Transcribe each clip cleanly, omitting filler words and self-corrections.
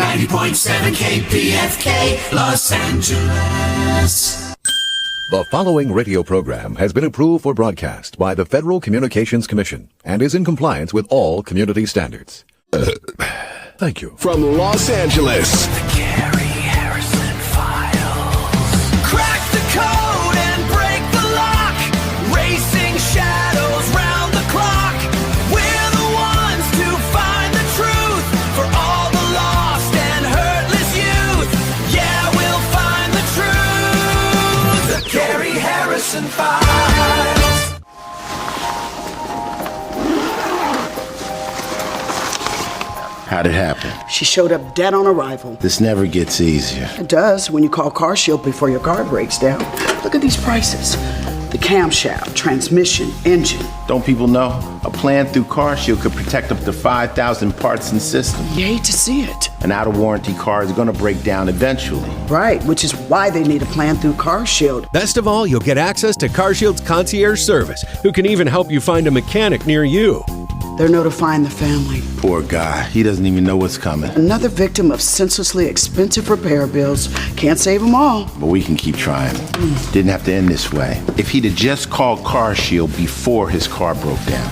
90.7 KPFK, Los Angeles. The following radio program has been approved for broadcast by the Federal Communications Commission and is in compliance with all community standards. Thank you. From Los Angeles, The Gary Harrison Files. Crack the code and break the lock. Racing shadows round the clock. We're the ones to find the truth for all the lost and hurtless youth. Yeah, we'll find the truth. The Gary Harrison Files. How'd it happen? She showed up dead on arrival. This never gets easier. It does when you call CarShield before your car breaks down. Look at these prices. The camshaft, transmission, engine. Don't people know? A plan through CarShield could protect up to 5,000 parts and systems. You hate to see it. An out-of-warranty car is gonna break down eventually. Right, which is why they need a plan through CarShield. Best of all, you'll get access to CarShield's concierge service, who can even help you find a mechanic near you. They're notifying the family. Poor guy, he doesn't even know what's coming. Another victim of senselessly expensive repair bills. Can't save them all. But we can keep trying. Didn't have to end this way. If he'd have just called CarShield before his car broke down.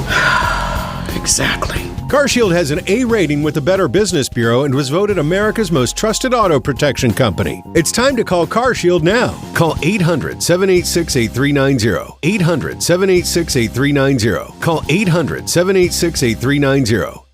Exactly. CarShield has an A rating with the Better Business Bureau and was voted America's most trusted auto protection company. It's time to call CarShield now. Call 800-786-8390. 800-786-8390. Call 800-786-8390.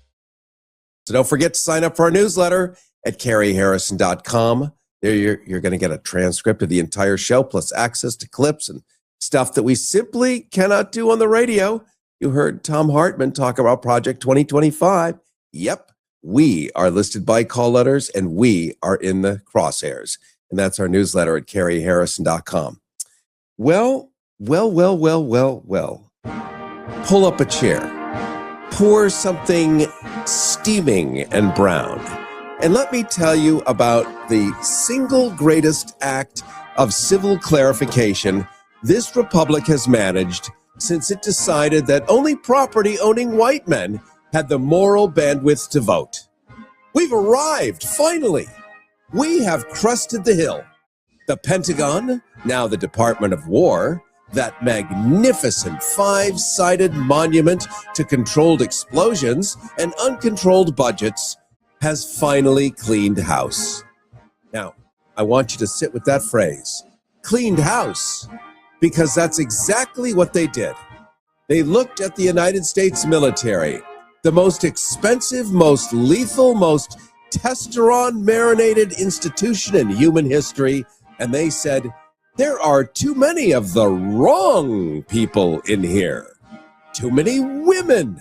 So don't forget to sign up for our newsletter at CarrieHarrison.com. There you're going to get a transcript of the entire show, plus access to clips and stuff that we simply cannot do on the radio. You heard Tom Hartman talk about Project 2025. Yep, we are listed by call letters, and we are in the crosshairs. And that's our newsletter at CarrieHarrison.com. Well. Pull up a chair. Pour something steaming and brown. And let me tell you about the single greatest act of civil clarification this republic has managed since it decided that only property-owning white men had the moral bandwidth to vote. We've arrived, finally. We have crested the hill. The Pentagon, now the Department of War, that magnificent five-sided monument to controlled explosions and uncontrolled budgets, has finally cleaned house. Now, I want you to sit with that phrase, cleaned house, because that's exactly what they did. They looked at the United States military, the most expensive, most lethal, most testosterone-marinated institution in human history, and they said, there are too many of the wrong people in here. Too many women.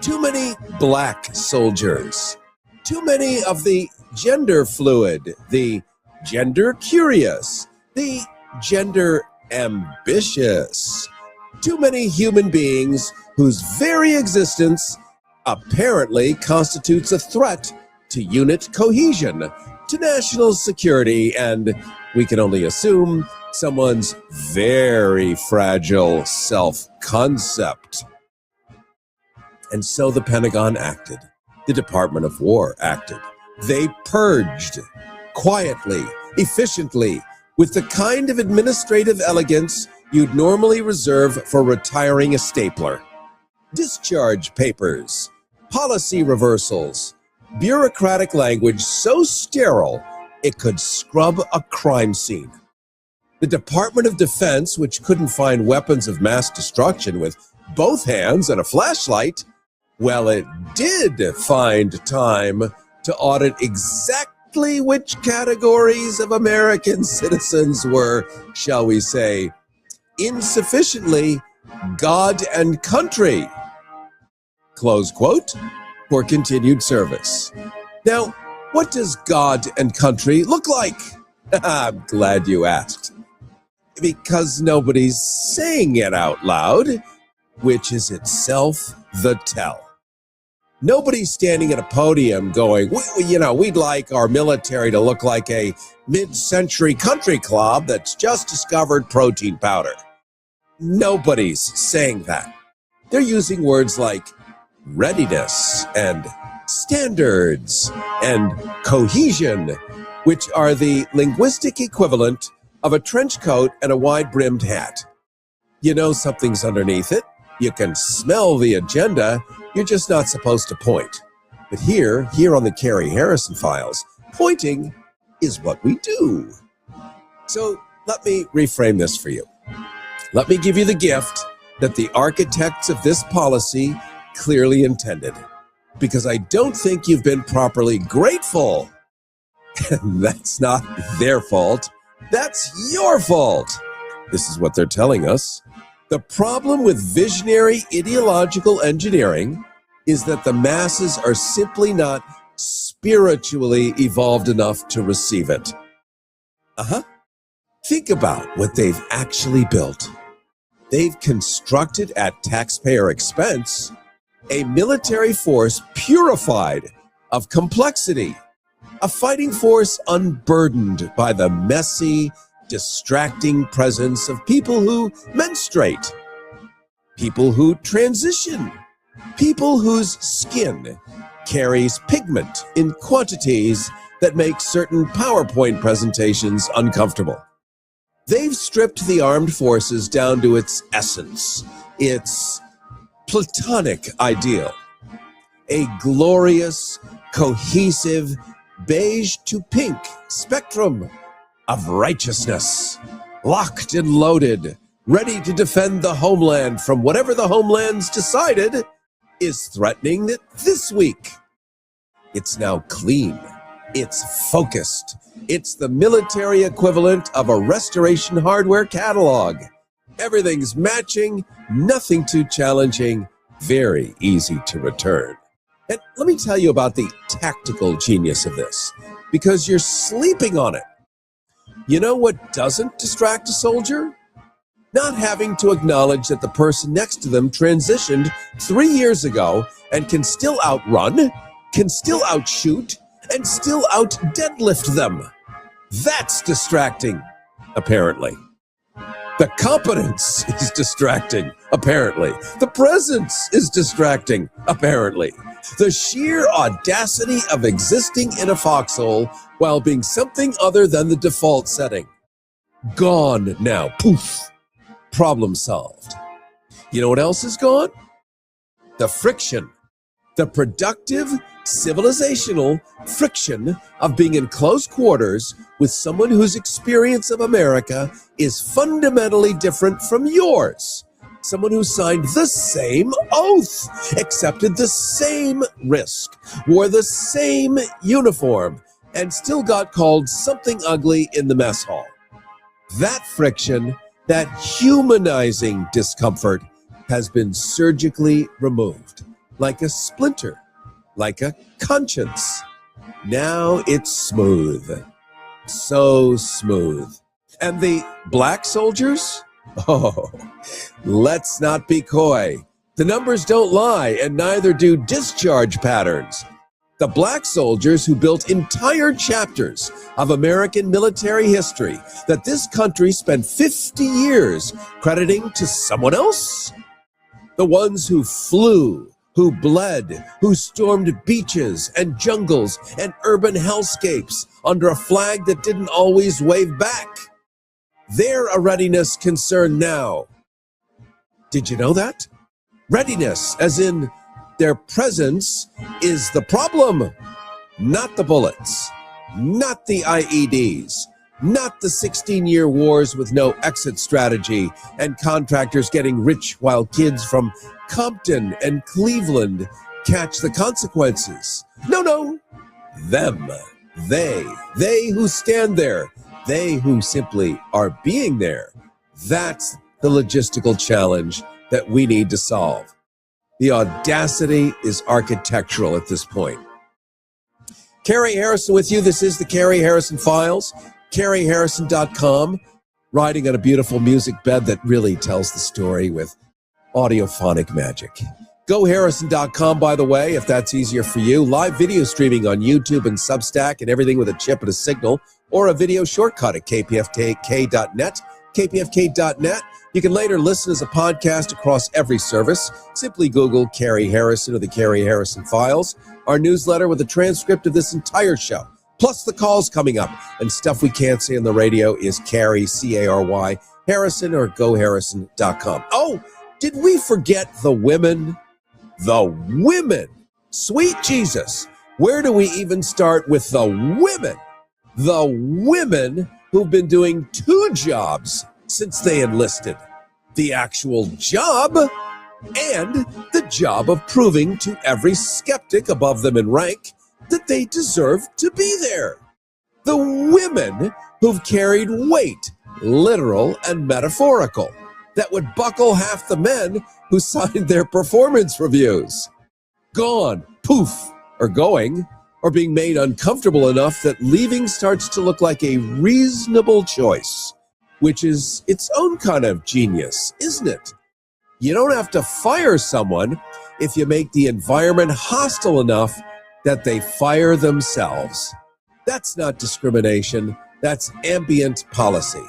Too many black soldiers. Too many of the gender fluid, the gender curious, the gender ambitious. Too many human beings whose very existence apparently constitutes a threat to unit cohesion, to national security, and we can only assume someone's very fragile self-concept. And so the Pentagon acted. The Department of War acted. They purged quietly, efficiently, with the kind of administrative elegance you'd normally reserve for retiring a stapler. Discharge papers, policy reversals, bureaucratic language so sterile it could scrub a crime scene. The Department of Defense, which couldn't find weapons of mass destruction with both hands and a flashlight, well, it did find time to audit exactly which categories of American citizens were, shall we say, insufficiently God and country, close quote, for continued service. Now, what does God and country look like? I'm glad you asked. Because nobody's saying it out loud, which is itself the tell. Nobody's standing at a podium going, we'd like our military to look like a mid-century country club that's just discovered protein powder. Nobody's saying that. They're using words like readiness and standards and cohesion, which are the linguistic equivalent of a trench coat and a wide-brimmed hat. You know something's underneath it. You can smell the agenda. You're just not supposed to point. But here on the Carrie Harrison Files, pointing is what we do. So let me reframe this for you. Let me give you the gift that the architects of this policy clearly intended, because I don't think you've been properly grateful. And that's not their fault. That's your fault. This is what they're telling us. The problem with visionary ideological engineering is that the masses are simply not spiritually evolved enough to receive it. Think about what they've actually built. They've constructed at taxpayer expense a military force purified of complexity, a fighting force unburdened by the messy, distracting presence of people who menstruate, people who transition, people whose skin carries pigment in quantities that make certain PowerPoint presentations uncomfortable. They've stripped the armed forces down to its essence, its platonic ideal, a glorious, cohesive, beige to pink spectrum of righteousness, locked and loaded, ready to defend the homeland from whatever the homeland's decided is threatening it this week. It's now clean. It's focused. It's the military equivalent of a restoration hardware catalog. Everything's matching, nothing too challenging, very easy to return. And let me tell you about the tactical genius of this, because you're sleeping on it. You know what doesn't distract a soldier? Not having to acknowledge that the person next to them transitioned 3 years ago and can still outrun, can still outshoot, and still out-deadlift them. That's distracting, apparently. The competence is distracting, apparently. The presence is distracting, apparently. The sheer audacity of existing in a foxhole while being something other than the default setting. Gone now. Poof. Problem solved. You know what else is gone? The friction. The productive, civilizational friction of being in close quarters with someone whose experience of America is fundamentally different from yours. Someone who signed the same oath, accepted the same risk, wore the same uniform, and still got called something ugly in the mess hall. That friction, that humanizing discomfort, has been surgically removed, like a splinter, like a conscience. Now it's smooth. So smooth. And the black soldiers? Oh, let's not be coy. The numbers don't lie, and neither do discharge patterns. The black soldiers who built entire chapters of American military history that this country spent 50 years crediting to someone else? The ones who flew, who bled, who stormed beaches and jungles and urban hellscapes under a flag that didn't always wave back. They're a readiness concern now. Did you know that? Readiness, as in their presence, is the problem, not the bullets, not the IEDs, not the 16-year wars with no exit strategy and contractors getting rich while kids from Compton and Cleveland catch the consequences. No, them, they who stand there, they who simply are being there. That's the logistical challenge that we need to solve. The audacity is architectural at this point. Carrie Harrison with you. This is the Carrie Harrison Files. CarrieHarrison.com, riding on a beautiful music bed that really tells the story with audiophonic magic. GoHarrison.com, by the way, if that's easier for you. Live video streaming on YouTube and Substack and everything with a chip and a signal, or a video shortcut at kpfk.net, kpfk.net. You can later listen as a podcast across every service. Simply Google Carrie Harrison or the Carrie Harrison Files. Our newsletter with a transcript of this entire show, plus the calls coming up and stuff we can't say on the radio is Carrie, C-A-R-Y, Harrison or GoHarrison.com. Oh, did we forget the women? The women. Sweet Jesus. Where do we even start with the women? The women who've been doing two jobs since they enlisted. The actual job and the job of proving to every skeptic above them in rank that they deserve to be there. The women who've carried weight, literal and metaphorical, that would buckle half the men who signed their performance reviews. Gone, poof, or going, or being made uncomfortable enough that leaving starts to look like a reasonable choice, which is its own kind of genius, isn't it? You don't have to fire someone if you make the environment hostile enough that they fire themselves. That's not discrimination, that's ambient policy.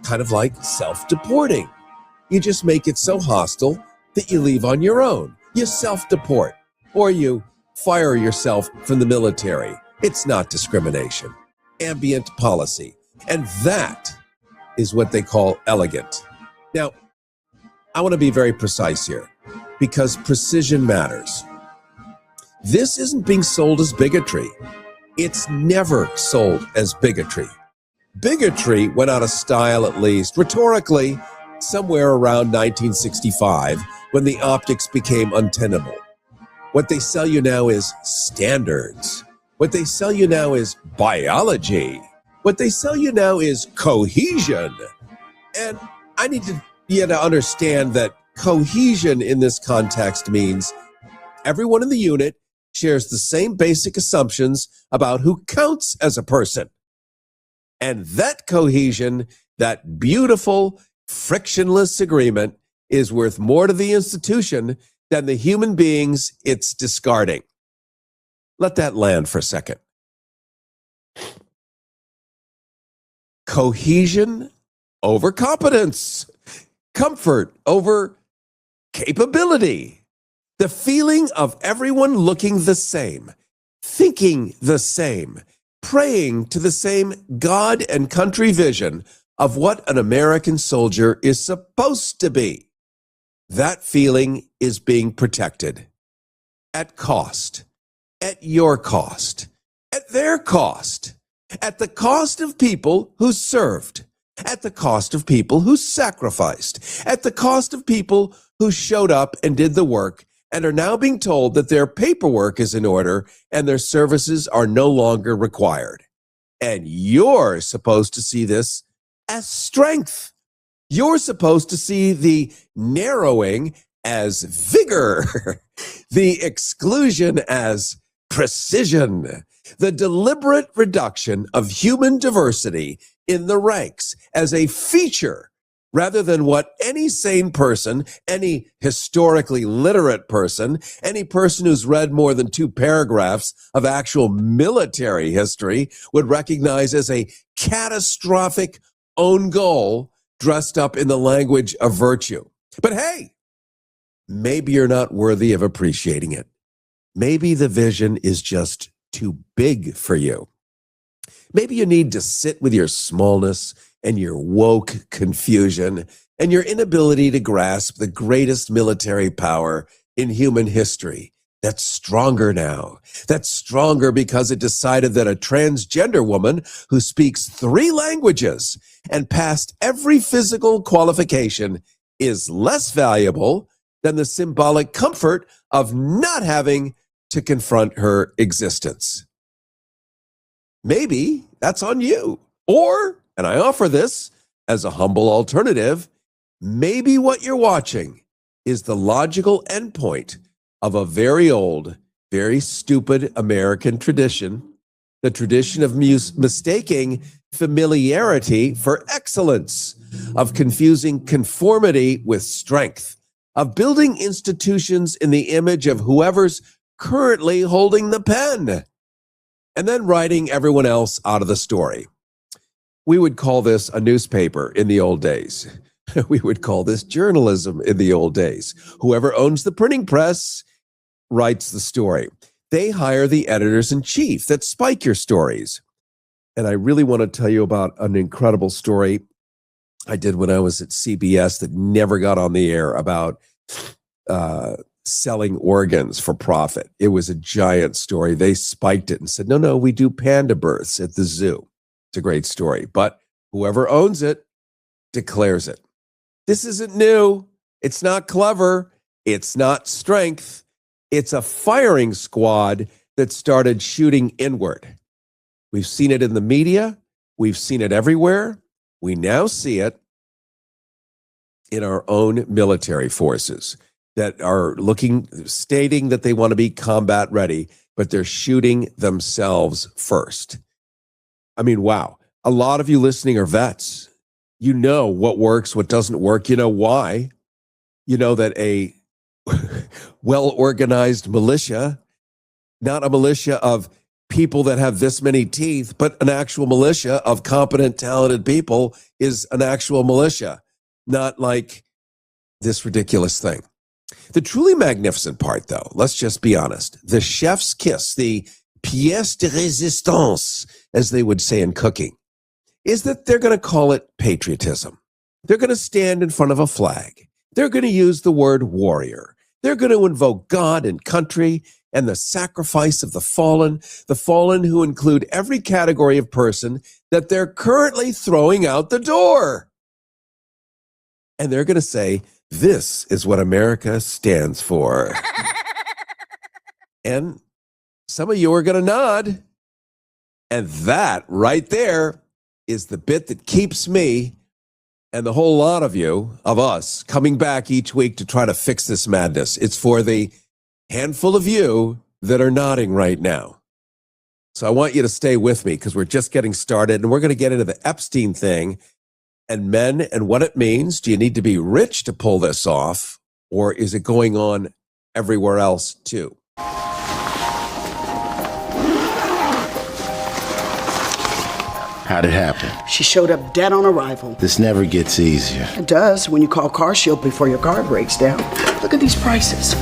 Kind of like self-deporting. You just make it so hostile that you leave on your own. You self-deport, or you fire yourself from the military. It's not discrimination. Ambient policy. And that is what they call elegant. Now, I want to be very precise here because precision matters. This isn't being sold as bigotry. It's never sold as bigotry. Bigotry went out of style, at least rhetorically, somewhere around 1965 when the optics became untenable. What they sell you now is standards. What they sell you now is biology. What they sell you now is cohesion. And I need you to understand that cohesion in this context means everyone in the unit shares the same basic assumptions about who counts as a person. And that cohesion, that beautiful, frictionless agreement, is worth more to the institution than the human beings it's discarding. Let that land for a second. Cohesion over competence. Comfort over capability. The feeling of everyone looking the same, thinking the same, praying to the same God and country vision of what an American soldier is supposed to be. That feeling is being protected at cost, at your cost, at their cost, at the cost of people who served, at the cost of people who sacrificed, at the cost of people who showed up and did the work and are now being told that their paperwork is in order and their services are no longer required. And you're supposed to see this as strength. You're supposed to see the narrowing as vigor, the exclusion as precision, the deliberate reduction of human diversity in the ranks as a feature rather than what any sane person, any historically literate person, any person who's read more than 2 paragraphs of actual military history would recognize as a catastrophic own goal dressed up in the language of virtue. But hey, maybe you're not worthy of appreciating it. Maybe the vision is just too big for you. Maybe you need to sit with your smallness and your woke confusion and your inability to grasp the greatest military power in human history. That's stronger now. That's stronger because it decided that a transgender woman who speaks 3 languages and passed every physical qualification is less valuable than the symbolic comfort of not having to confront her existence. Maybe that's on you. Or, and I offer this as a humble alternative, maybe what you're watching is the logical endpoint of a very old, very stupid American tradition, the tradition of mistaking familiarity for excellence, of confusing conformity with strength, of building institutions in the image of whoever's currently holding the pen, and then writing everyone else out of the story. We would call this a newspaper in the old days. We would call this journalism in the old days. Whoever owns the printing press writes the story. They hire the editors-in-chief that spike your stories. And I really want to tell you about an incredible story I did when I was at CBS that never got on the air about selling organs for profit. It was a giant story. They spiked it and said, no, we do panda births at the zoo. It's a great story. But whoever owns it declares it. This isn't new. It's not clever. It's not strength. It's a firing squad that started shooting inward. We've seen it in the media. We've seen it everywhere. We now see it in our own military forces that are stating that they want to be combat ready, but they're shooting themselves first. I mean, wow. A lot of you listening are vets. You know what works, what doesn't work. You know why. You know that a well-organized militia, not a militia of people that have this many teeth, but an actual militia of competent, talented people is an actual militia, not like this ridiculous thing. The truly magnificent part, though, let's just be honest, the chef's kiss, the pièce de résistance, as they would say in cooking, is that they're going to call it patriotism. They're going to stand in front of a flag. They're going to use the word warrior. They're going to invoke God and country and the sacrifice of the fallen who include every category of person that they're currently throwing out the door. And they're going to say, this is what America stands for. And some of you are going to nod. And that right there is the bit that keeps me and the whole lot of you, of us, coming back each week to try to fix this madness. It's for the handful of you that are nodding right now. So I want you to stay with me because we're just getting started and we're going to get into the Epstein thing and men and what it means. Do you need to be rich to pull this off, or is it going on everywhere else too? How'd it happen? She showed up dead on arrival. This never gets easier. It does when you call CarShield before your car breaks down. Look at these prices.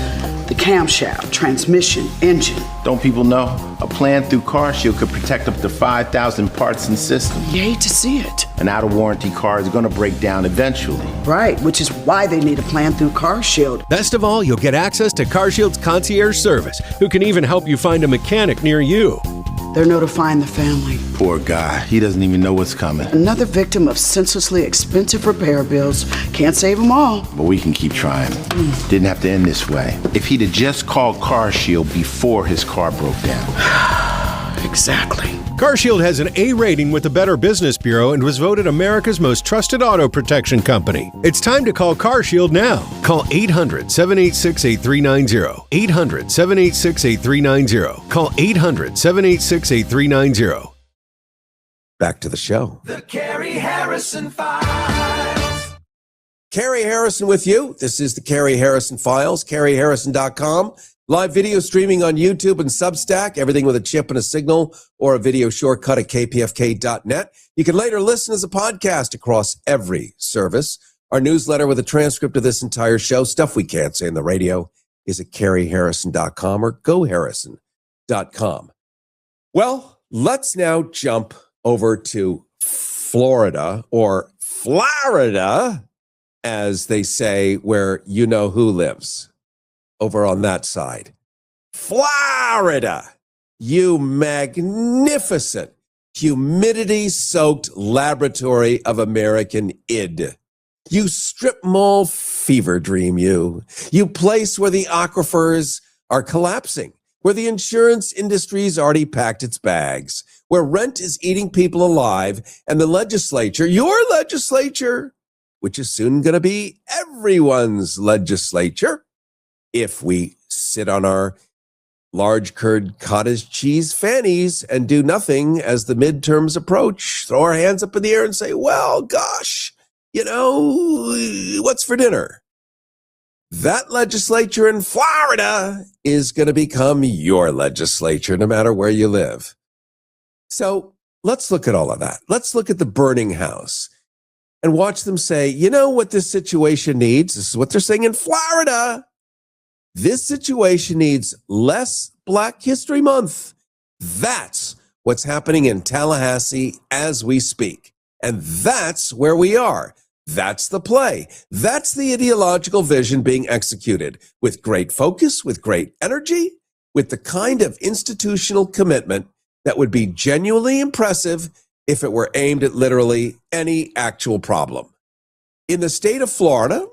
The camshaft, transmission, engine. Don't people know? A plan through CarShield could protect up to 5,000 parts and systems. You hate to see it. An out-of-warranty car is going to break down eventually. Right, which is why they need a plan through CarShield. Best of all, you'll get access to CarShield's concierge service, who can even help you find a mechanic near you. They're notifying the family. Poor guy. He doesn't even know what's coming. Another victim of senselessly expensive repair bills. Can't save them all. But we can keep trying. Didn't have to end this way. If he'd have just called CarShield before his car broke down. Exactly. CarShield has an A rating with the Better Business Bureau and was voted America's most trusted auto protection company. It's time to call CarShield now. Call 800-786-8390. 800-786-8390. Call 800-786-8390. Back to the show. The Carrie Harrison Files. Carrie Harrison with you. This is the Carrie Harrison Files, carrieharrison.com. Live video streaming on YouTube and Substack, everything with a chip and a signal or a video shortcut at kpfk.net. You can later listen as a podcast across every service. Our newsletter with a transcript of this entire show, stuff we can't say on the radio, is at carrieharrison.com or goharrison.com. Well, let's now jump over to Florida, or Florida, as they say, where you know who lives. Over on that side. Florida, you magnificent, humidity-soaked laboratory of American id. You strip mall fever dream, you place where the aquifers are collapsing, where the insurance industry's already packed its bags, where rent is eating people alive, and the legislature, your legislature, which is soon going to be everyone's legislature, if we sit on our large curd cottage cheese fannies and do nothing as the midterms approach, throw our hands up in the air and say, well, gosh, you know, what's for dinner? That legislature in Florida is going to become your legislature, no matter where you live. So let's look at all of that. Let's look at the burning house and watch them say, you know what this situation needs? This is what they're saying in Florida. This situation needs less Black History Month. That's what's happening in Tallahassee as we speak. And that's where we are. That's the play. That's the ideological vision being executed with great focus, with great energy, with the kind of institutional commitment that would be genuinely impressive if it were aimed at literally any actual problem. In the state of Florida,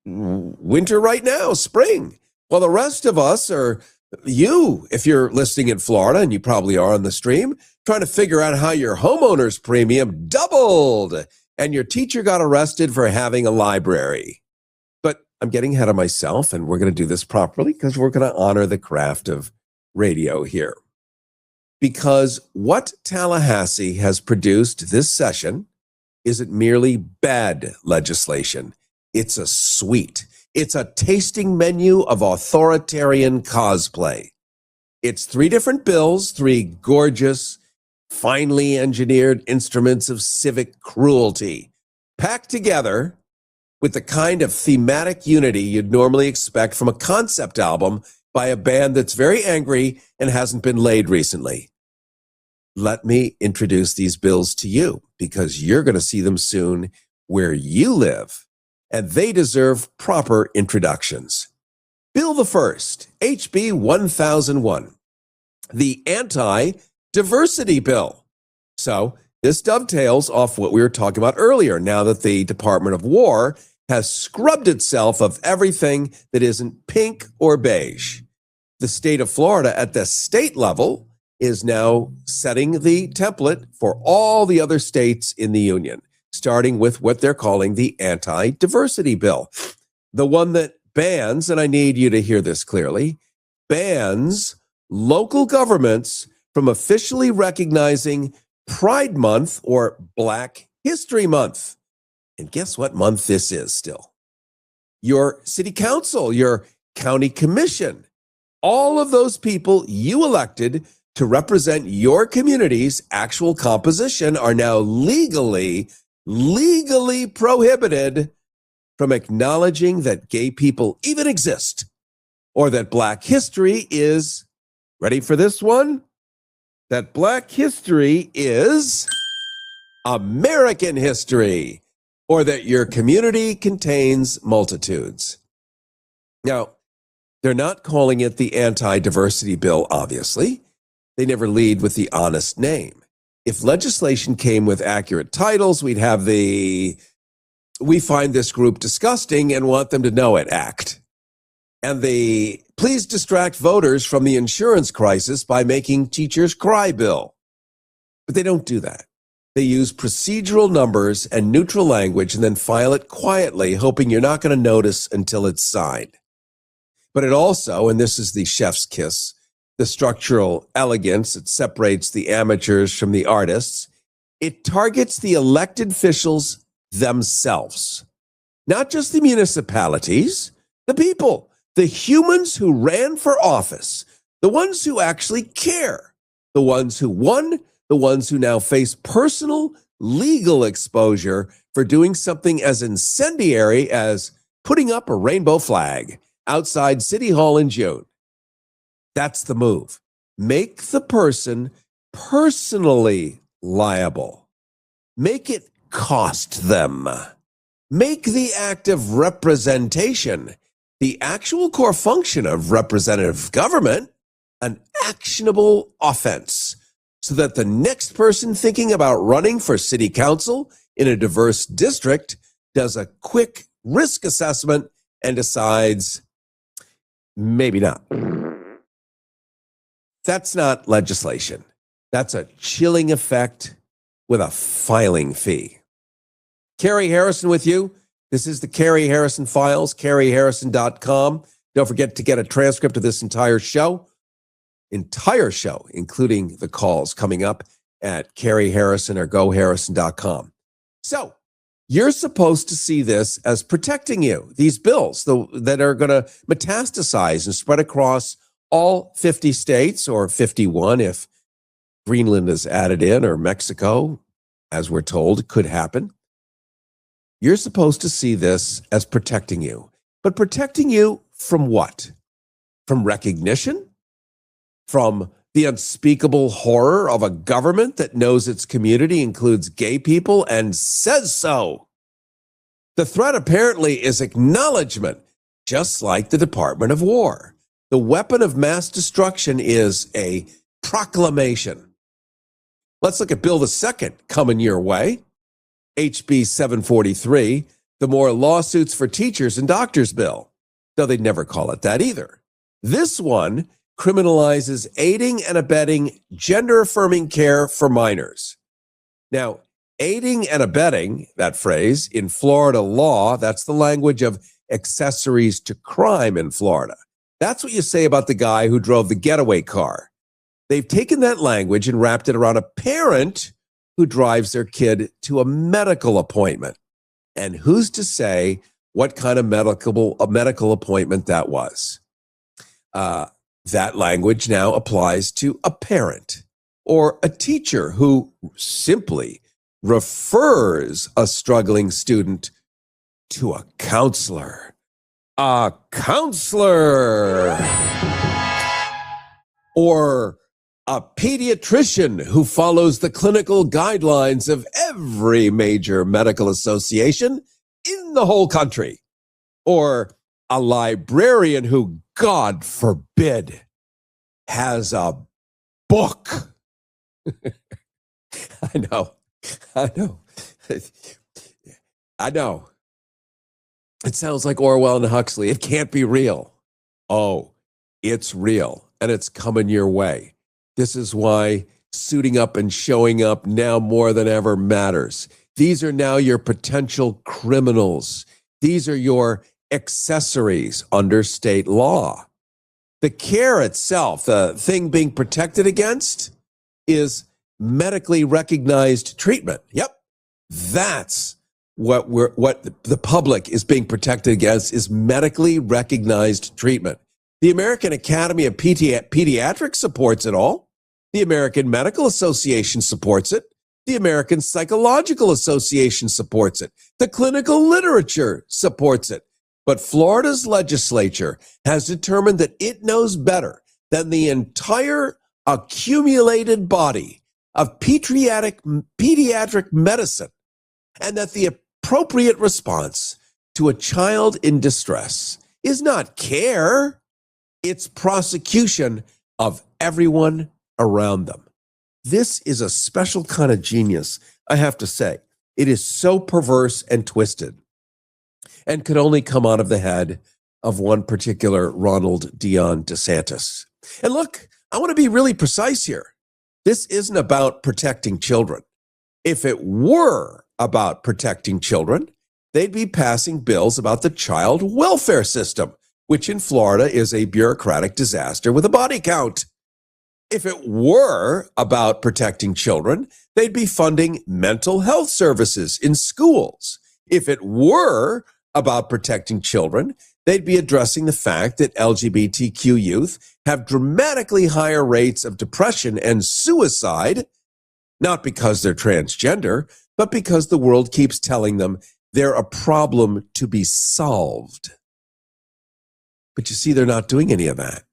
winter right now, spring. While the rest of us are, you, if you're listening in Florida, and you probably are on the stream, trying to figure out how your homeowner's premium doubled and your teacher got arrested for having a library. But I'm getting ahead of myself, and we're going to do this properly because we're going to honor the craft of radio here. Because what Tallahassee has produced this session isn't merely bad legislation. It's a sweet. It's a tasting menu of authoritarian cosplay. It's 3 different bills, 3 gorgeous, finely engineered instruments of civic cruelty, packed together with the kind of thematic unity you'd normally expect from a concept album by a band that's very angry and hasn't been laid recently. Let me introduce these bills to you because you're going to see them soon where you live, and they deserve proper introductions. Bill the first, HB 1001, the Anti-Diversity Bill. So this dovetails off what we were talking about earlier, now that the Department of War has scrubbed itself of everything that isn't pink or beige. The state of Florida at the state level is now setting the template for all the other states in the union, starting with what they're calling the Anti-Diversity Bill. The one that bans, and I need you to hear this clearly, bans local governments from officially recognizing Pride Month or Black History Month. And guess what month this is still? Your city council, your county commission, all of those people you elected to represent your community's actual composition are now legally prohibited from acknowledging that gay people even exist or that Black history is, ready for this one? That Black history is American history, or that your community contains multitudes. Now, they're not calling it the Anti-Diversity Bill, obviously. They never lead with the honest name. If legislation came with accurate titles, we'd have the "we find this group disgusting and want them to know it" act, and the "please distract voters from the insurance crisis by making teachers cry" bill. But they don't do that. They use procedural numbers and neutral language and then file it quietly, hoping you're not going to notice until it's signed. But it also, and this is the chef's kiss, the structural elegance that separates the amateurs from the artists, it targets the elected officials themselves. Not just the municipalities, the people, the humans who ran for office, the ones who actually care, the ones who won, the ones who now face personal legal exposure for doing something as incendiary as putting up a rainbow flag outside City Hall in June. That's the move. Make the person personally liable. Make it cost them. Make the act of representation, the actual core function of representative government, an actionable offense, so that the next person thinking about running for city council in a diverse district does a quick risk assessment and decides, maybe not. That's not legislation. That's a chilling effect with a filing fee. Carrie Harrison with you. This is the Carrie Harrison Files, carrieharrison.com. Don't forget to get a transcript of this entire show, including the calls coming up at Carrie Harrison or goharrison.com. So you're supposed to see this as protecting you, these bills that are going to metastasize and spread across all 50 states, or 51 if Greenland is added in, or Mexico, as we're told, could happen. You're supposed to see this as protecting you. But protecting you from what? From recognition? From the unspeakable horror of a government that knows its community includes gay people and says so. The threat apparently is acknowledgement, just like the Department of War. The weapon of mass destruction is a proclamation. Let's look at Bill II coming your way. HB 743, the More Lawsuits for Teachers and Doctors Bill, though they'd never call it that either. This one criminalizes aiding and abetting gender-affirming care for minors. Now, aiding and abetting, that phrase, in Florida law, that's the language of accessories to crime in Florida. That's what you say about the guy who drove the getaway car. They've taken that language and wrapped it around a parent who drives their kid to a medical appointment. And who's to say what kind of medical appointment that was? That language now applies to a parent or a teacher who simply refers a struggling student to a counselor. A counselor! Or a pediatrician who follows the clinical guidelines of every major medical association in the whole country. Or a librarian who, God forbid, has a book. I know. It sounds like Orwell and Huxley. It can't be real. Oh, it's real, and it's coming your way. This is why suiting up and showing up now more than ever matters. These are now your potential criminals. These are your accessories under state law. The care itself, the thing being protected against, is medically recognized treatment. Yep. That's what the public is being protected against, is medically recognized treatment. The American Academy of Pediatrics supports it all. The American Medical Association supports it. The American Psychological Association supports it. The clinical literature supports it. But Florida's legislature has determined that it knows better than the entire accumulated body of pediatric medicine, and that the appropriate response to a child in distress is not care, it's prosecution of everyone around them. This is a special kind of genius, I have to say. It is so perverse and twisted, and could only come out of the head of one particular Ronald Dion DeSantis. And look, I want to be really precise here. This isn't about protecting children. If it were about protecting children, they'd be passing bills about the child welfare system, which in Florida is a bureaucratic disaster with a body count. If it were about protecting children, they'd be funding mental health services in schools. If it were about protecting children, they'd be addressing the fact that LGBTQ youth have dramatically higher rates of depression and suicide, not because they're transgender, but because the world keeps telling them they're a problem to be solved. But you see, they're not doing any of that.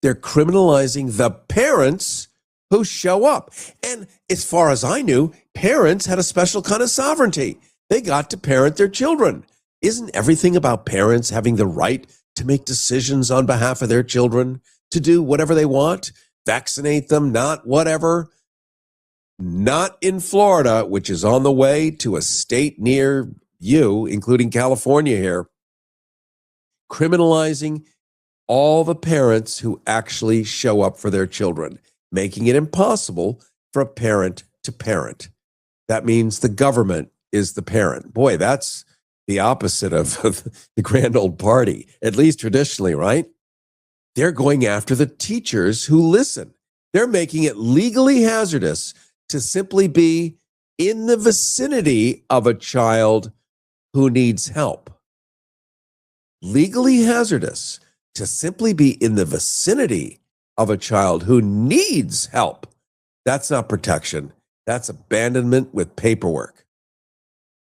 They're criminalizing the parents who show up. And as far as I knew, parents had a special kind of sovereignty. They got to parent their children. Isn't everything about parents having the right to make decisions on behalf of their children, to do whatever they want, vaccinate them, not whatever? Not in Florida, which is on the way to a state near you, including California here, criminalizing all the parents who actually show up for their children, making it impossible for a parent to parent. That means the government is the parent. Boy, that's the opposite of the grand old party, at least traditionally, right? They're going after the teachers who listen. They're making it legally hazardous to simply be in the vicinity of a child who needs help. Legally hazardous to simply be in the vicinity of a child who needs help. That's not protection. That's abandonment with paperwork.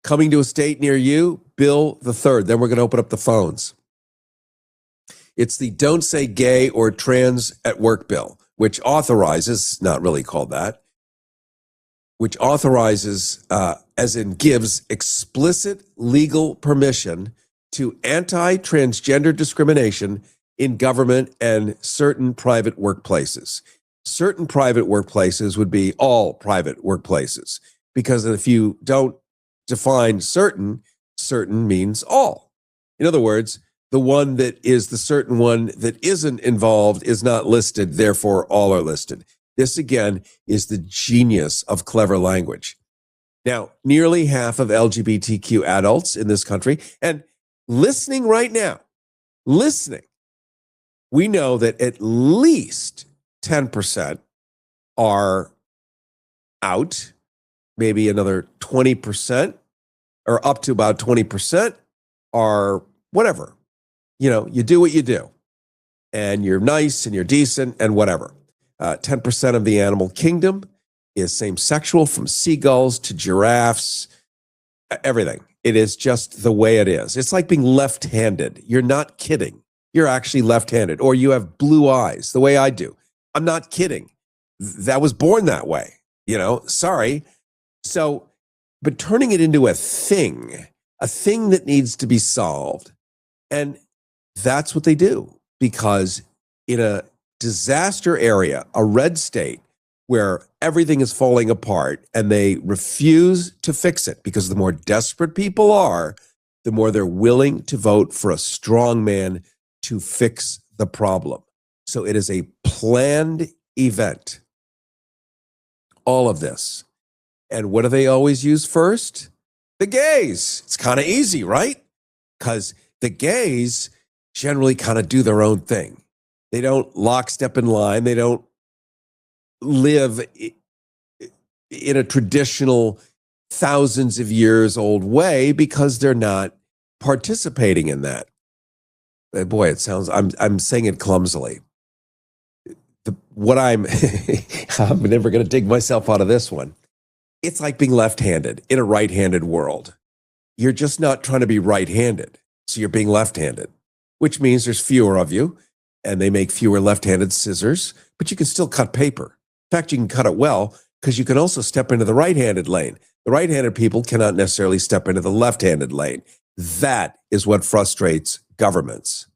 Coming to a state near you, Bill the Third. Then we're going to open up the phones. It's the Don't Say Gay or Trans at Work bill, which authorizes, not really called that, which authorizes, as in gives explicit legal permission to anti-transgender discrimination in government and certain private workplaces. Certain private workplaces would be all private workplaces, because if you don't define certain, certain means all. In other words, the one that is the certain one that isn't involved is not listed, therefore all are listed. This, again, is the genius of clever language. Now, nearly half of LGBTQ adults in this country, and listening right now, we know that at least 10% are out, maybe another 20%, or up to about 20% are whatever. You know, you do what you do, and you're nice and you're decent and whatever. 10% of the animal kingdom is same-sexual, from seagulls to giraffes, everything. It is just the way it is. It's like being left-handed. You're not kidding. You're actually left-handed, or you have blue eyes, the way I do. I'm not kidding. That was born that way, sorry. So, but turning it into a thing that needs to be solved. And that's what they do, because in a disaster area, a red state where everything is falling apart, and they refuse to fix it, because the more desperate people are, the more they're willing to vote for a strong man to fix the problem. So it is a planned event, all of this. And what do they always use first? The gays. It's kind of easy, right? Because the gays generally kind of do their own thing. They don't lockstep in line. They don't live in a traditional thousands of years old way, because they're not participating in that. Boy, it sounds, I'm saying it clumsily. I'm never going to dig myself out of this one. It's like being left-handed in a right-handed world. You're just not trying to be right-handed, so you're being left-handed, which means there's fewer of you, and they make fewer left-handed scissors, but you can still cut paper. In fact, you can cut it well, because you can also step into the right-handed lane. The right-handed people cannot necessarily step into the left-handed lane. That is what frustrates governments.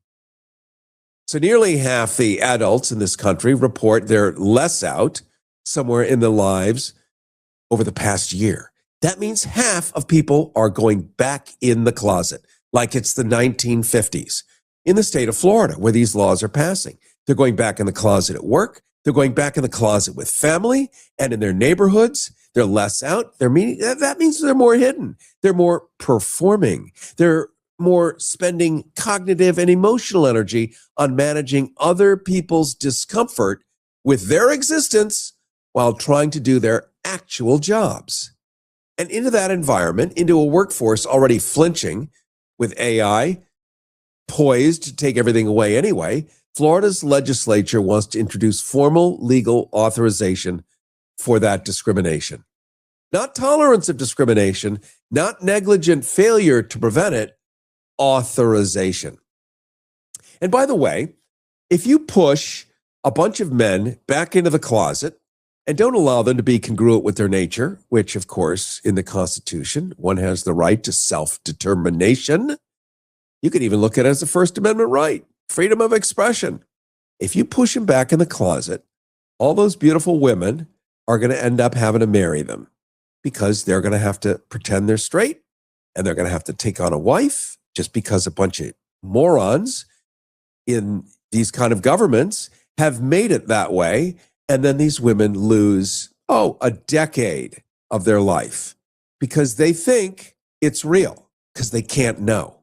So nearly half the adults in this country report they're less out somewhere in their lives over the past year. That means half of people are going back in the closet, like it's the 1950s. In the state of Florida, where these laws are passing, they're going back in the closet at work. They're going back in the closet with family, and in their neighborhoods. They're less out. That means they're more hidden. They're more performing. They're more spending cognitive and emotional energy on managing other people's discomfort with their existence while trying to do their actual jobs. And into that environment, into a workforce already flinching with AI poised to take everything away anyway, Florida's legislature wants to introduce formal legal authorization for that discrimination. Not tolerance of discrimination, not negligent failure to prevent it, authorization. And by the way, if you push a bunch of men back into the closet and don't allow them to be congruent with their nature, which, of course, in the Constitution, one has the right to self-determination. You could even look at it as a First Amendment right, freedom of expression. If you push them back in the closet, all those beautiful women are going to end up having to marry them, because they're going to have to pretend they're straight, and they're going to have to take on a wife, just because a bunch of morons in these kind of governments have made it that way. And then these women lose, a decade of their life, because they think it's real, because they can't know.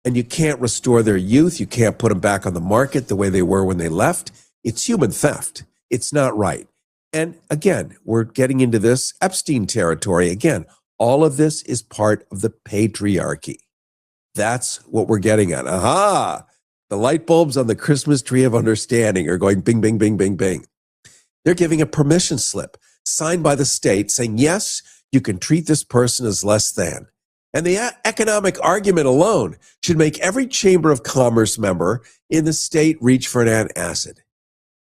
And you can't restore their youth. You can't put them back on the market the way they were when they left. It's human theft. It's not right. And again, we're getting into this Epstein territory. Again, all of this is part of the patriarchy. That's what we're getting at. Aha! The light bulbs on the Christmas tree of understanding are going bing, bing, bing, bing, bing. They're giving a permission slip signed by the state saying, yes, you can treat this person as less than. And the economic argument alone should make every Chamber of Commerce member in the state reach for an antacid.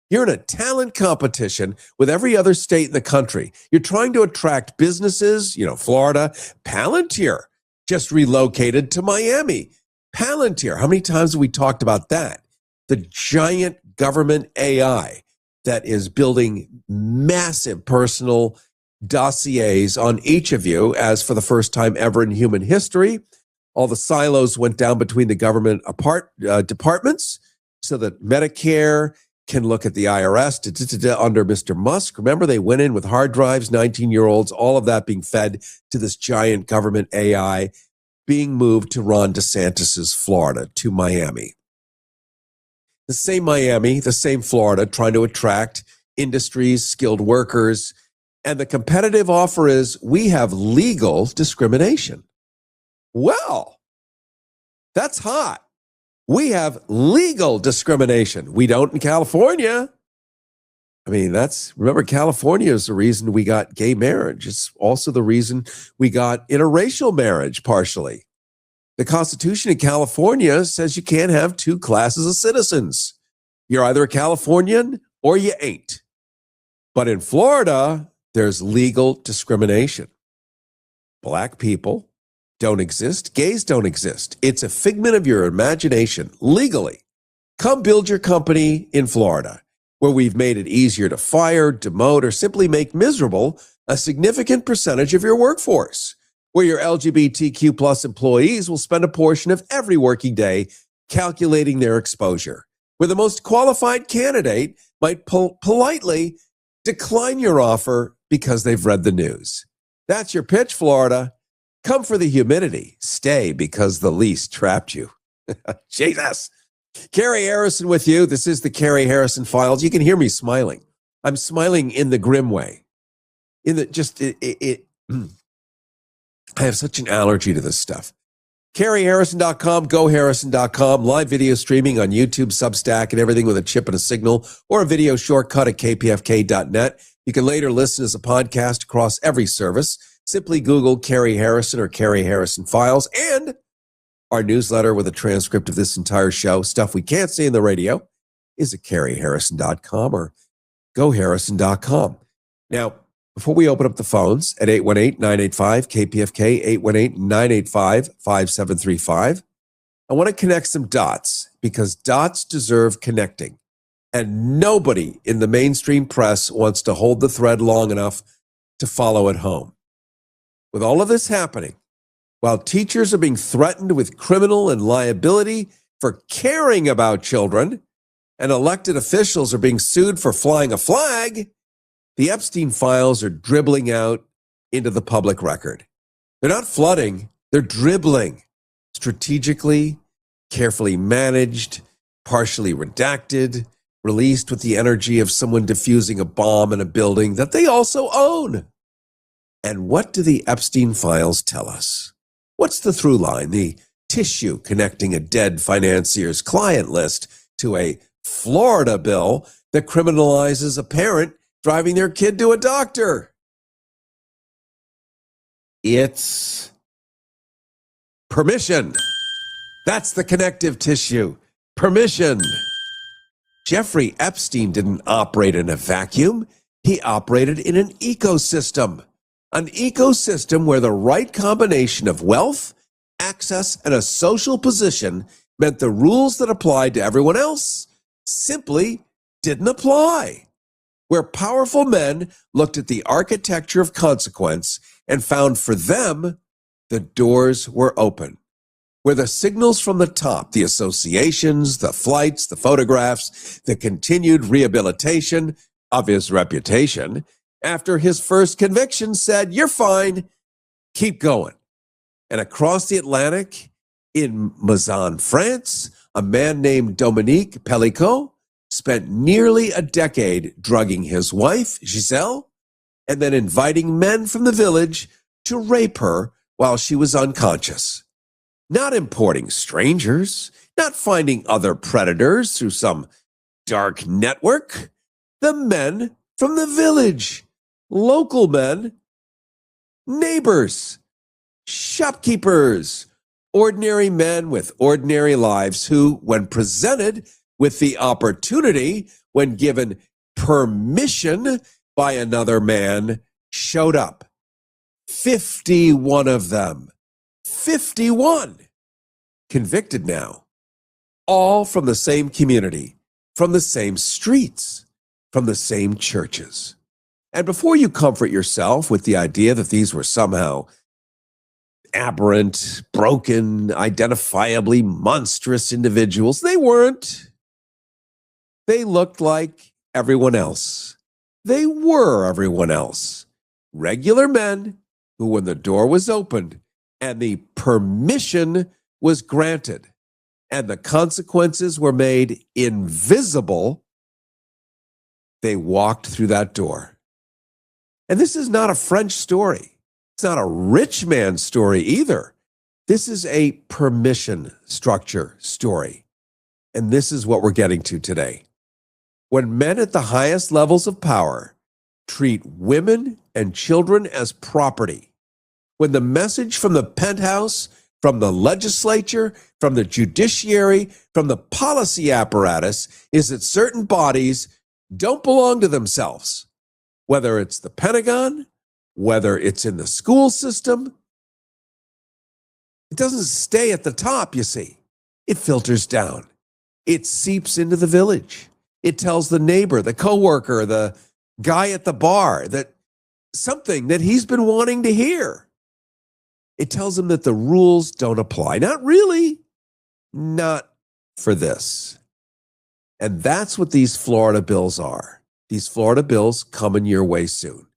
You're in a talent competition with every other state in the country. You're trying to attract businesses, Florida. Palantir just relocated to Miami. Palantir, how many times have we talked about that? The giant government AI that is building massive personal dossiers on each of you, as for the first time ever in human history. All the silos went down between the government departments so that Medicare can look at the IRS under Mr. Musk. Remember, they went in with hard drives, 19-year-olds, all of that being fed to this giant government AI being moved to Ron DeSantis's Florida, to Miami. The same Miami, the same Florida, trying to attract industries, skilled workers. And the competitive offer is, we have legal discrimination. Well, that's hot. We have legal discrimination. We don't in California. I mean, remember, California is the reason we got gay marriage. It's also the reason we got interracial marriage, partially. The Constitution in California says you can't have two classes of citizens. You're either a Californian or you ain't. But in Florida, there's legal discrimination. Black people don't exist. Gays don't exist. It's a figment of your imagination, legally. Come build your company in Florida, where we've made it easier to fire, demote, or simply make miserable a significant percentage of your workforce, where your LGBTQ plus employees will spend a portion of every working day calculating their exposure, where the most qualified candidate might politely decline your offer because they've read the news. That's your pitch, Florida. Come for the humidity. Stay because the lease trapped you. Jesus. Carrie Harrison with you. This is the Carrie Harrison Files. You can hear me smiling. I'm smiling in the grim way. I have such an allergy to this stuff. CarrieHarrison.com, GoHarrison.com, live video streaming on YouTube, Substack, and everything with a chip and a signal, or a video shortcut at kpfk.net. You can later listen as a podcast across every service. Simply Google Carrie Harrison or Carrie Harrison Files, and our newsletter with a transcript of this entire show, stuff we can't say in the radio, is at CarrieHarrison.com or GoHarrison.com. Now, before we open up the phones at 818-985-KPFK, 818-985-5735, I want to connect some dots, because dots deserve connecting. And nobody in the mainstream press wants to hold the thread long enough to follow it home. With all of this happening, while teachers are being threatened with criminal and liability for caring about children, and elected officials are being sued for flying a flag, the Epstein files are dribbling out into the public record. They're not flooding, they're dribbling. Strategically, carefully managed, partially redacted, released with the energy of someone defusing a bomb in a building that they also own. And what do the Epstein files tell us? What's the through line, the tissue connecting a dead financier's client list to a Florida bill that criminalizes a parent driving their kid to a doctor? It's permission. That's the connective tissue. Permission. Jeffrey Epstein didn't operate in a vacuum. He operated in an ecosystem. An ecosystem where the right combination of wealth, access, and a social position meant the rules that applied to everyone else simply didn't apply. Where powerful men looked at the architecture of consequence and found for them the doors were open. Where the signals from the top, the associations, the flights, the photographs, the continued rehabilitation of his reputation after his first conviction said, you're fine, keep going. And across the Atlantic, in Mazan, France, a man named Dominique Pellicot spent nearly a decade drugging his wife, Giselle, and then inviting men from the village to rape her while she was unconscious. Not importing strangers, not finding other predators through some dark network. The men from the village, local men, neighbors, shopkeepers, ordinary men with ordinary lives who, when presented with the opportunity, when given permission by another man, showed up. 51 of them. 51 convicted now. All from the same community, from the same streets, from the same churches. And before you comfort yourself with the idea that these were somehow aberrant, broken, identifiably monstrous individuals, they weren't. They looked like everyone else. They were everyone else. Regular men who, when the door was opened and the permission was granted and the consequences were made invisible, they walked through that door. And this is not a French story. It's not a rich man's story either. This is a permission structure story. And this is what we're getting to today. When men at the highest levels of power treat women and children as property, when the message from the penthouse, from the legislature, from the judiciary, from the policy apparatus is that certain bodies don't belong to themselves, whether it's the Pentagon, whether it's in the school system. It doesn't stay at the top, you see. It filters down. It seeps into the village. It tells the neighbor, the coworker, the guy at the bar that something that he's been wanting to hear. It tells him that the rules don't apply. Not really. Not for this. And that's what these Florida bills are. These Florida bills coming your way soon.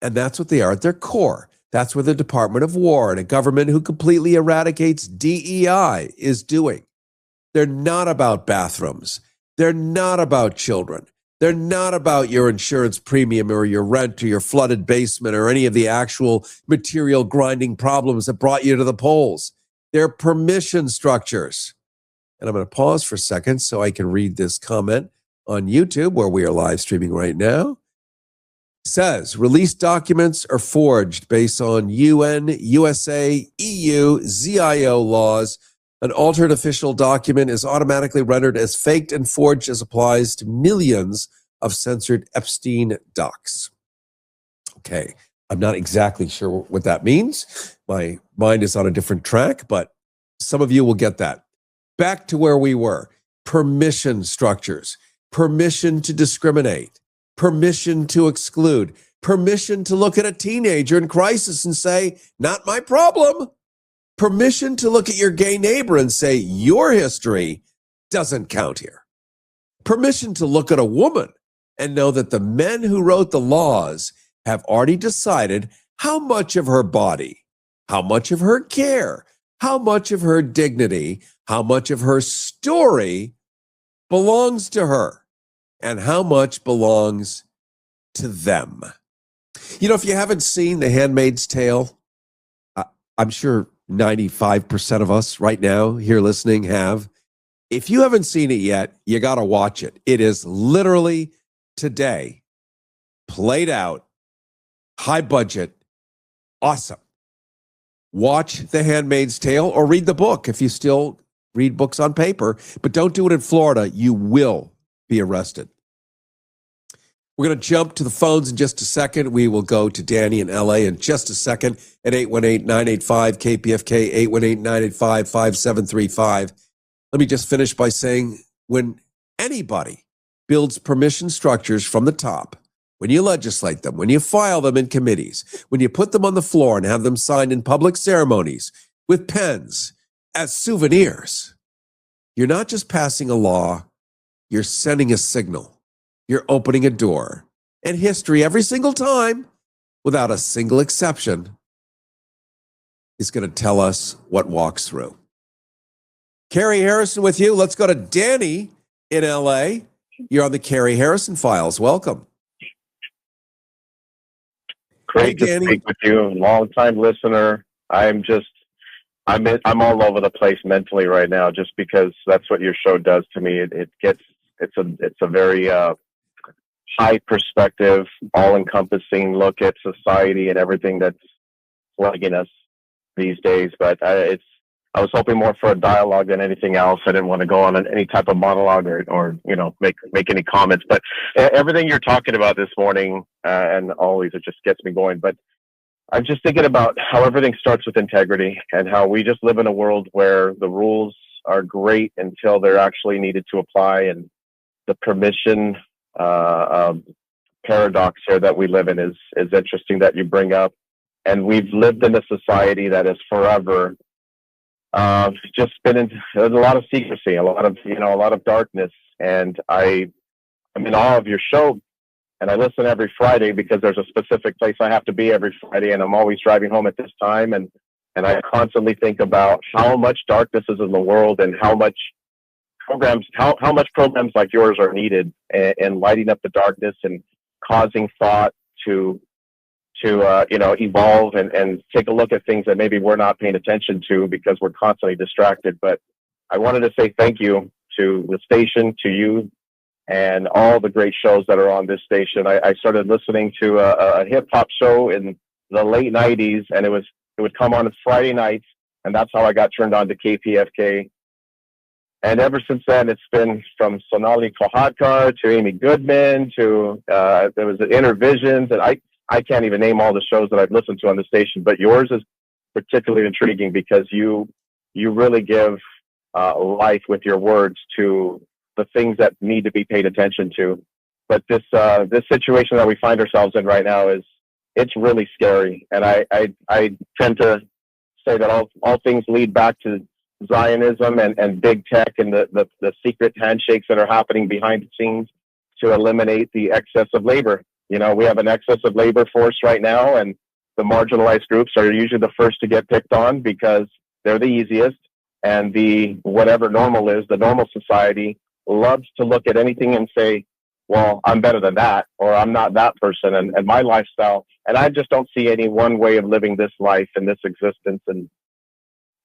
And that's what they are at their core. That's what the Department of War and a government who completely eradicates DEI is doing. They're not about bathrooms. They're not about children. They're not about your insurance premium or your rent or your flooded basement or any of the actual material grinding problems that brought you to the polls. They're permission structures. And I'm going to pause for a second so I can read this comment on YouTube where we are live streaming right now. It says, released documents are forged based on UN, USA, EU, ZIO laws. An altered official document is automatically rendered as faked and forged as applies to millions of censored Epstein docs. Okay, I'm not exactly sure what that means. My mind is on a different track, but some of you will get that. Back to where we were. Permission structures, permission to discriminate, permission to exclude, permission to look at a teenager in crisis and say, not my problem. Permission to look at your gay neighbor and say, your history doesn't count here. Permission to look at a woman and know that the men who wrote the laws have already decided how much of her body, how much of her care, how much of her dignity, how much of her story belongs to her and how much belongs to them. You know, if you haven't seen The Handmaid's Tale, I'm sure 95% of us right now here listening have. If you haven't seen it yet, you got to watch it. It is literally today played out, high budget, awesome. Watch The Handmaid's Tale or read the book if you still read books on paper, but don't do it in Florida. You will be arrested. We're going to jump to the phones in just a second. We will go to Danny in LA in just a second at 818-985-KPFK, 818-985-5735. Let me just finish by saying when anybody builds permission structures from the top, when you legislate them, when you file them in committees, when you put them on the floor and have them signed in public ceremonies with pens as souvenirs, you're not just passing a law, you're sending a signal. You're opening a door. And history, every single time, without a single exception, is going to tell us what walks through. Carrie Harrison with you. Let's go to Danny in LA. You're on the Carrie Harrison Files. Welcome. Great to speak with you. Long-time listener. I'm all over the place mentally right now, just because that's what your show does to me. It's a very high perspective, all-encompassing look at society and everything that's plaguing us these days. But I was hoping more for a dialogue than anything else. I didn't want to go on any type of monologue or make any comments. But everything you're talking about this morning and always, it just gets me going. But I'm just thinking about how everything starts with integrity and how we just live in a world where the rules are great until they're actually needed to apply, and the permission paradox here that we live in is interesting that you bring up. And we've lived in a society that has forever just been in a lot of secrecy, a lot of darkness. And I'm in awe of your show, and I listen every Friday because there's a specific place I have to be every Friday, and I'm always driving home at this time. And I constantly think about how much darkness is in the world and how much programs like yours are needed and lighting up the darkness and causing thought to evolve and take a look at things that maybe we're not paying attention to because we're constantly distracted. But I wanted to say thank you to the station, to you, and all the great shows that are on this station. I started listening to a hip hop show in the late 90s, and it would come on Friday nights, and that's how I got turned on to KPFK. And ever since then, it's been from Sonali Kohadkar to Amy Goodman to there was the Intervisions, and I can't even name all the shows that I've listened to on the station, but yours is particularly intriguing because you really give life with your words to the things that need to be paid attention to. But this situation that we find ourselves in right now it's really scary, and I tend to say that all things lead back to Zionism and big tech and the secret handshakes that are happening behind the scenes to eliminate the excess of labor. We have an excess of labor force right now, and the marginalized groups are usually the first to get picked on because they're the easiest. And the whatever normal is, the normal society loves to look at anything and say, well, I'm better than that, or I'm not that person, and my lifestyle. And I just don't see any one way of living this life and this existence and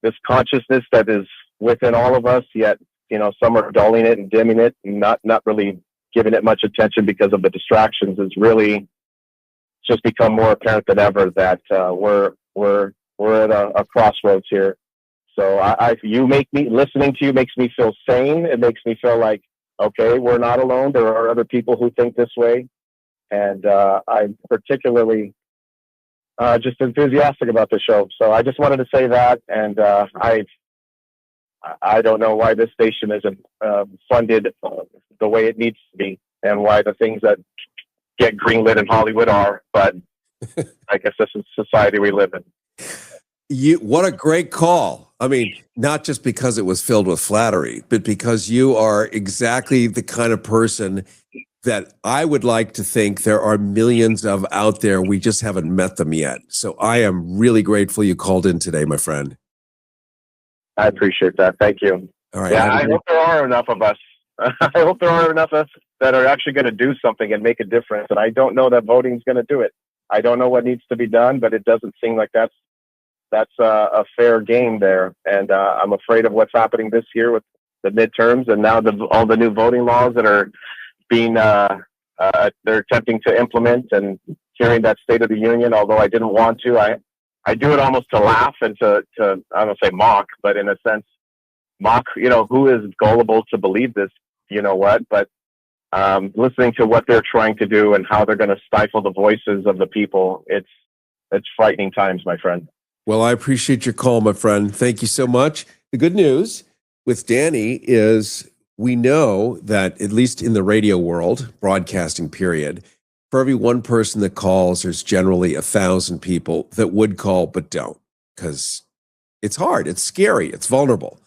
this consciousness that is within all of us, yet, some are dulling it and dimming it and not really giving it much attention because of the distractions. Is really just become more apparent than ever that we're at a crossroads here. So listening to you makes me feel sane. It makes me feel like, okay, we're not alone. There are other people who think this way. And I'm particularly just enthusiastic about the show. So I just wanted to say that. And I don't know why this station isn't funded the way it needs to be, and why the things that get greenlit in Hollywood are. But I guess this is the society we live in. What a great call. I mean, not just because it was filled with flattery, but because you are exactly the kind of person that I would like to think there are millions of out there. We just haven't met them yet. So I am really grateful you called in today, my friend. I appreciate that. Thank you. All right. Yeah, I hope there are enough of us. I hope there are enough of us that are actually going to do something and make a difference. And I don't know that voting is going to do it. I don't know what needs to be done, but it doesn't seem like that's a fair game there. And I'm afraid of what's happening this year with the midterms and now all the new voting laws that are being they're attempting to implement, and hearing that State of the Union, although I didn't want to, I do it almost to laugh and to I don't say mock, but in a sense mock, who is gullible to believe this, but listening to what they're trying to do and how they're going to stifle the voices of the people, it's frightening times, my friend. Well, I appreciate your call, my friend. Thank you so much. The good news with Danny is we know that, at least in the radio world, broadcasting period, for every one person that calls, there's generally 1,000 people that would call but don't, because it's hard, it's scary, it's vulnerable.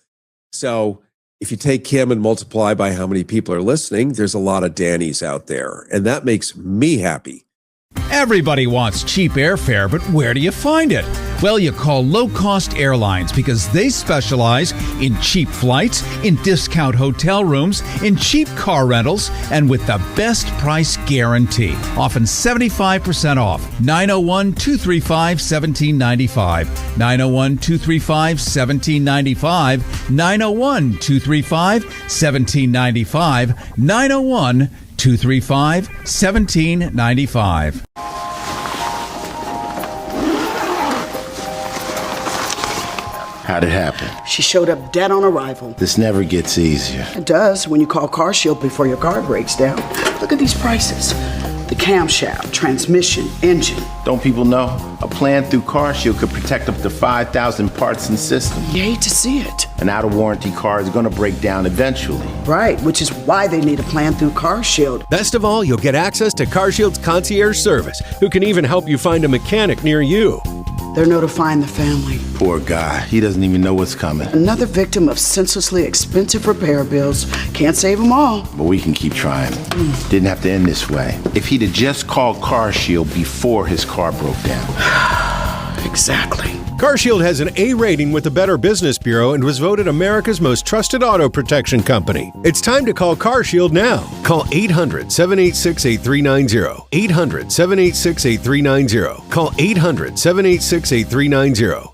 So if you take him and multiply by how many people are listening, there's a lot of Dannys out there, and that makes me happy. Everybody wants cheap airfare, but where do you find it? Well, you call low-cost airlines because they specialize in cheap flights, in discount hotel rooms, in cheap car rentals, and with the best price guarantee. Often 75% off. 901-235-1795. 901-235-1795. 901-235-1795. 901 235-1795. How'd it happen? She showed up dead on arrival. This never gets easier. It does when you call CarShield before your car breaks down. Look at these prices. The camshaft, transmission, engine. Don't people know? A plan through CarShield could protect up to 5,000 parts and systems. You hate to see it. An out-of-warranty car is going to break down eventually. Right, which is why they need a plan through CarShield. Best of all, you'll get access to CarShield's concierge service, who can even help you find a mechanic near you. They're notifying the family. Poor guy. He doesn't even know what's coming. Another victim of senselessly expensive repair bills. Can't save them all. But we can keep trying. Didn't have to end this way. If he'd have just called CarShield before his car broke down. Exactly. CarShield has an A rating with the Better Business Bureau and was voted America's most trusted auto protection company. It's time to call CarShield now. Call 800-786-8390. 800-786-8390. Call 800-786-8390.